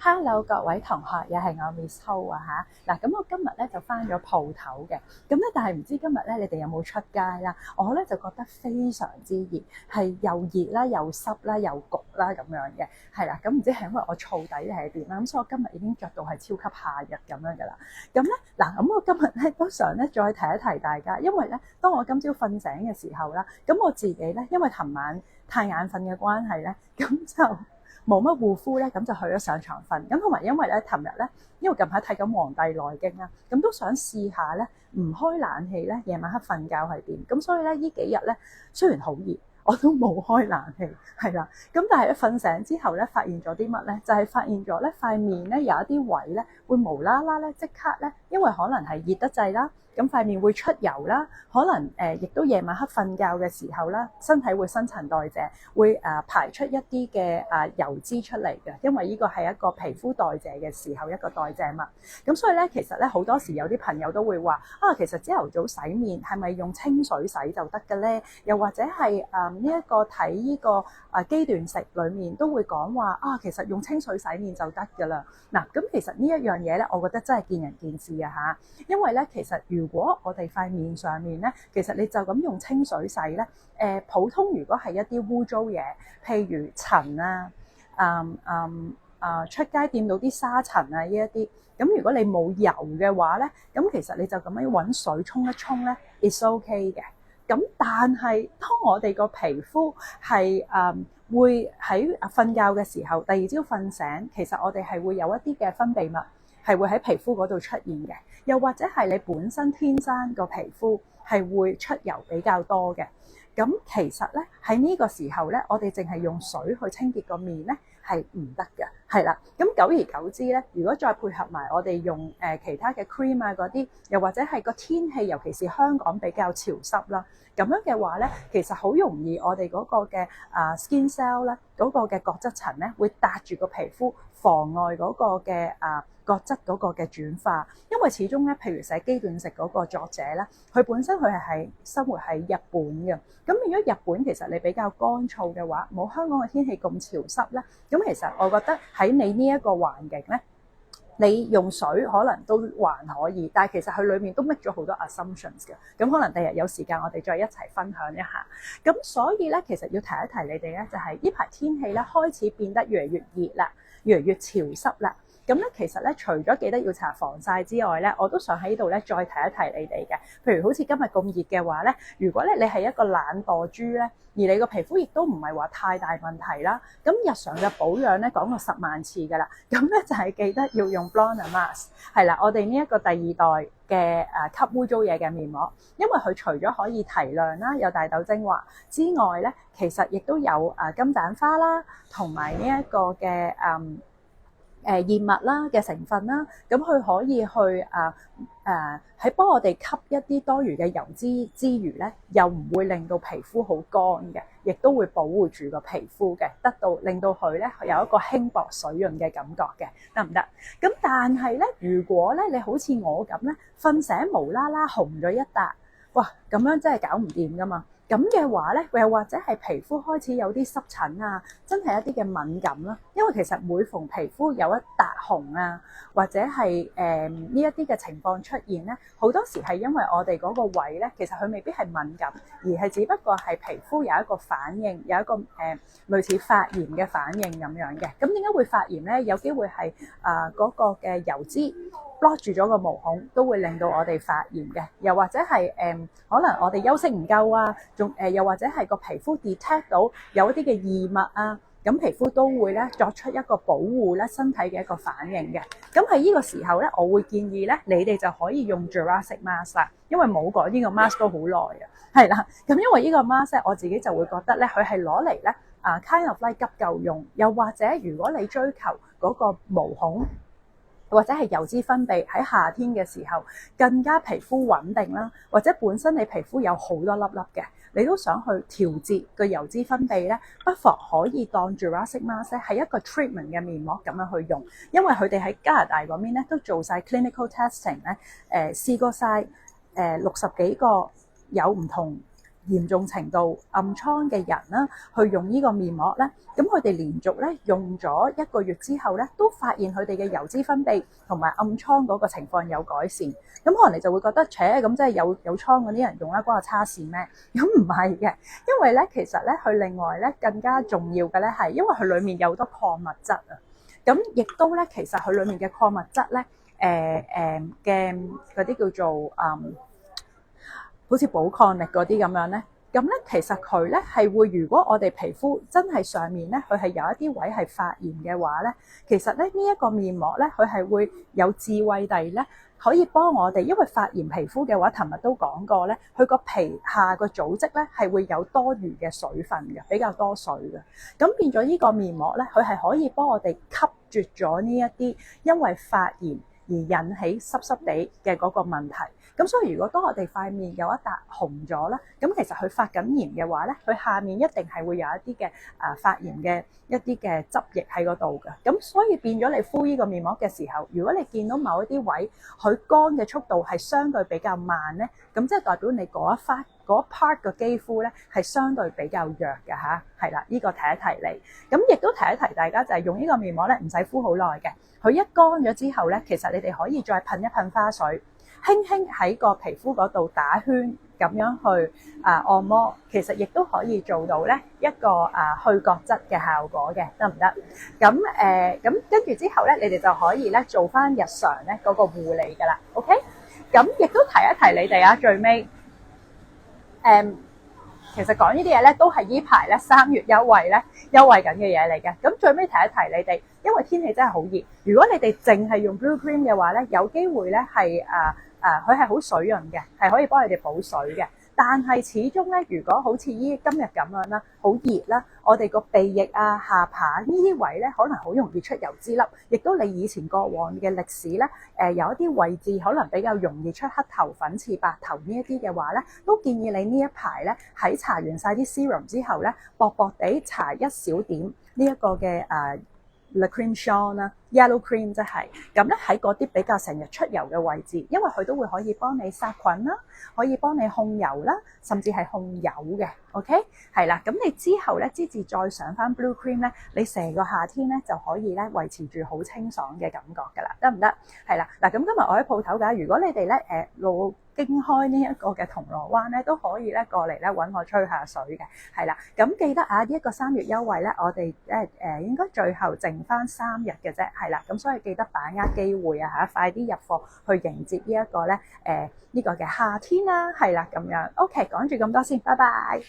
Hello，各位同學，又係我 Miss Ho 啊嚇。嗱，咁我今日咧就返咗鋪頭嘅，咁咧但係唔知今日咧你哋有冇出街啦？我咧就覺得非常之熱，係又熱啦、又濕啦、又焗啦咁樣嘅，係啦。咁唔知係因為我燥底定係點啦？咁所以我今日已經着到係超級夏日咁樣噶啦。咁咧嗱，咁我今日咧都想咧再提一提大家，因為咧當我今朝瞓醒嘅時候啦，咁我自己咧因為琴晚太眼瞓嘅關係咧，咁就冇乜護膚咧，咁就去咗上床瞓。咁同埋因為咧，琴日咧，因為近排睇緊《黃帝內經》啦，咁都想試下咧，唔開冷氣咧，夜晚黑瞓覺係點。咁所以咧，呢幾日咧，雖然好熱，我都冇開冷氣，係啦。咁但係咧，瞓醒之後咧，發現咗啲乜咧？就係發現咗咧，塊面咧有一啲位咧，會無啦啦咧即刻咧，因為可能係熱得滯啦。咁塊面會出油啦，可能亦都夜晚黑瞓覺嘅時候啦，身體會新陳代謝，會排出一啲嘅油脂出嚟嘅，因為呢個係一個皮膚代謝嘅時候一個代謝物。咁所以咧，其實咧好多時有啲朋友都會話其實朝頭早洗面係咪用清水洗就得嘅咧？又或者係呢一個睇呢個肌斷食裡面都會講話其實用清水洗面就得㗎啦。嗱，咁其實呢一樣嘢咧，我覺得真係見仁見智啊嚇，因為咧其實如果我哋塊面上面咧，其實你就咁用清水洗咧，普通如果係一啲污糟嘢，譬如塵出街掂到啲沙塵啊呢一啲，咁如果你冇油嘅話咧，咁其實你就咁樣揾水沖一沖咧 ，is OK 嘅。咁但係當我哋個皮膚係會喺瞓覺嘅時候，第二朝瞓醒，其實我哋係會有一啲嘅分泌物係會喺皮膚嗰度出現嘅，又或者係你本身天生個皮膚係會出油比較多嘅。咁其實咧喺呢個時候咧，我哋淨係用水去清潔個面咧係唔得嘅，係啦。咁久而久之咧，如果再配合埋我哋用其他嘅 cream 啊嗰啲，又或者係個天氣，尤其是香港比較潮濕啦，咁樣嘅話咧，其實好容易我哋嗰個嘅skin cell 咧，嗰個嘅角質層咧會搭住個皮膚，妨礙嗰個嘅角質嗰個嘅轉化。因為始終咧，譬如寫肌斷食嗰個作者咧，佢本身佢係生活喺日本嘅。咁如果日本其實你比較乾燥嘅話，冇香港嘅天氣咁潮濕咧，咁其實我覺得喺你呢一個環境咧，你用水可能都還可以，但係其實佢裡面都 make 咗好多 assumptions 嘅。咁可能第日有時間我哋再一齊分享一下。咁所以咧，其實要提一提你哋咧，就係呢排天氣咧開始變得越嚟越熱啦，越嚟越潮濕啦。咁咧，其實咧，除咗記得要搽防曬之外咧，我都想喺度咧再提一提你哋嘅。譬如好似今日咁熱嘅話咧，如果咧你係一個懶惰豬咧，而你個皮膚亦都唔係話太大問題啦，咁日常嘅保養咧講過10萬次㗎啦，咁咧就係記得要用 Blonder Mask， 係啦，我哋呢一個第二代嘅吸污糟嘢嘅面膜，因為佢除咗可以提亮啦，有大豆精華之外咧，其實亦都有金盞花啦，同埋呢一個嘅燕麥啦嘅成分啦，咁佢可以去喺幫我哋吸一啲多餘嘅油脂之餘咧，又唔會令到皮膚好乾嘅，亦都會保護住個皮膚嘅，令到佢咧有一個輕薄水潤嘅感覺嘅，得唔得？咁但係咧，如果咧你好似我咁咧，瞓醒無啦啦紅咗一笪，哇，咁樣真係搞唔掂噶嘛〜咁嘅話咧，又或者係皮膚開始有啲濕疹啊，真係一啲嘅敏感啦。因為其實每逢皮膚有一笪紅啊，或者係呢一啲嘅情況出現咧，好多時係因為我哋嗰個位咧，其實佢未必係敏感，而係只不過係皮膚有一個反應，有一個類似發炎嘅反應咁樣嘅。咁點解會發炎咧？有機會係嗰個嘅油脂block 住咗個毛孔，都會令到我哋發炎嘅。又或者係可能我哋休息唔夠啊。又或者係個皮膚 detect 到有一啲嘅異物啊，咁皮膚都會咧作出一個保護咧身體嘅一個反應嘅。咁喺呢個時候咧，我會建議咧，你哋就可以用 Jurassic Mask 啦，因為冇改呢個 mask 都好耐啊，係啦。咁因為呢個 mask 咧，我自己就會覺得咧，佢係攞嚟咧kind of like 急救用，又或者如果你追求嗰個毛孔，或者係油脂分泌喺夏天嘅時候更加皮膚穩定啦，或者本身你皮膚有好多粒粒嘅，你都想去調節個油脂分泌咧，不妨可以當 Jurassic Mask 係一個 treatment 嘅面膜咁樣去用，因為佢哋喺加拿大嗰邊咧都做晒 clinical testing 咧，試過晒60幾個有唔同嚴重程度暗瘡嘅人啦，去用呢個面膜咧，咁佢哋連續咧用咗1個月之後咧，都發現佢哋嘅油脂分泌同埋暗瘡嗰個情況有改善。咁可能你就會覺得，咁即係有瘡嗰啲人用啦，關我叉事咩？咁唔係嘅，因為咧其實咧佢另外咧更加重要嘅咧係，因為佢裡面有好多礦物質啊。咁亦都咧，其實佢裡面嘅礦物質咧，嘅嗰啲叫做好似寶礦力嗰啲咁樣咧，咁咧其實佢咧係會，如果我哋皮膚真係上面咧，佢係有一啲位係發炎嘅話咧，其實咧呢一個面膜咧，佢係會有智慧地咧，可以幫我哋，因為發炎皮膚嘅話，尋日都講過咧，佢個皮下個組織咧係會有多餘嘅水分嘅，比較多水嘅，咁變咗呢個面膜咧，佢係可以幫我哋吸絕咗呢一啲因為發炎而引起濕濕地嘅嗰個問題。咁所以如果當我哋塊面有一笪紅咗啦，咁其實佢發緊炎嘅話咧，佢下面一定係會有一啲嘅發炎嘅一啲嘅汁液喺嗰度嘅。咁所以變咗你敷呢個面膜嘅時候，如果你見到某一啲位佢乾嘅速度係相對比較慢咧，咁即係代表你嗰一 part 嘅肌膚咧係相對比較弱嘅嚇。係啦，呢個提一提你。咁亦都提一提大家就係用呢個面膜咧，唔使敷好耐嘅。佢一乾咗之後咧，其實你哋可以再噴一噴花水，輕輕喺個皮膚嗰度打圈咁樣去按摩，其實亦都可以做到咧一個去角質嘅效果嘅，得唔得？咁跟住之後咧，你哋就可以咧做翻日常咧嗰個護理噶啦 ，OK？ 咁亦都提一提你哋啊，最尾其實講呢啲嘢咧，都係呢排咧3月優惠緊嘅嘢嚟嘅。咁最尾提一提你哋，因為天氣真係好熱，如果你哋淨係用 Blue Cream 嘅話咧，有機會咧係佢係好水潤嘅，係可以幫你哋補水嘅。但係始終咧，如果好似今日咁樣啦，好熱啦，我哋個鼻翼啊、下巴呢啲位咧，可能好容易出油脂粒，亦都你以前過往嘅歷史咧，有一啲位置可能比較容易出黑頭、粉刺、白頭呢一啲嘅話咧，都建議你呢一排咧喺搽完晒啲 serum 之後咧，薄薄地搽一小點呢一個嘅Le Creme Shon 啦，Yellow Cream 即係咁咧，喺嗰啲比較成日出油嘅位置，因為佢都會可以幫你殺菌啦，可以幫你控油啦，甚至係控油嘅。OK 係啦，咁你之後咧之至再上翻 Blue Cream 咧，你成個夏天咧就可以咧維持住好清爽嘅感覺㗎啦，得唔得？係啦，嗱咁今日我喺鋪頭㗎，如果你哋咧路經開呢一個嘅銅鑼灣咧，都可以咧過嚟咧揾我吹下水嘅，係啦。咁記得呢一個3月優惠咧，我哋應該最後剩翻3日嘅啫，係啦。咁所以記得把握機會啊嚇，快啲入貨去迎接呢一個咧呢個嘅夏天啦，係啦咁樣。OK，講住咁多先，拜拜。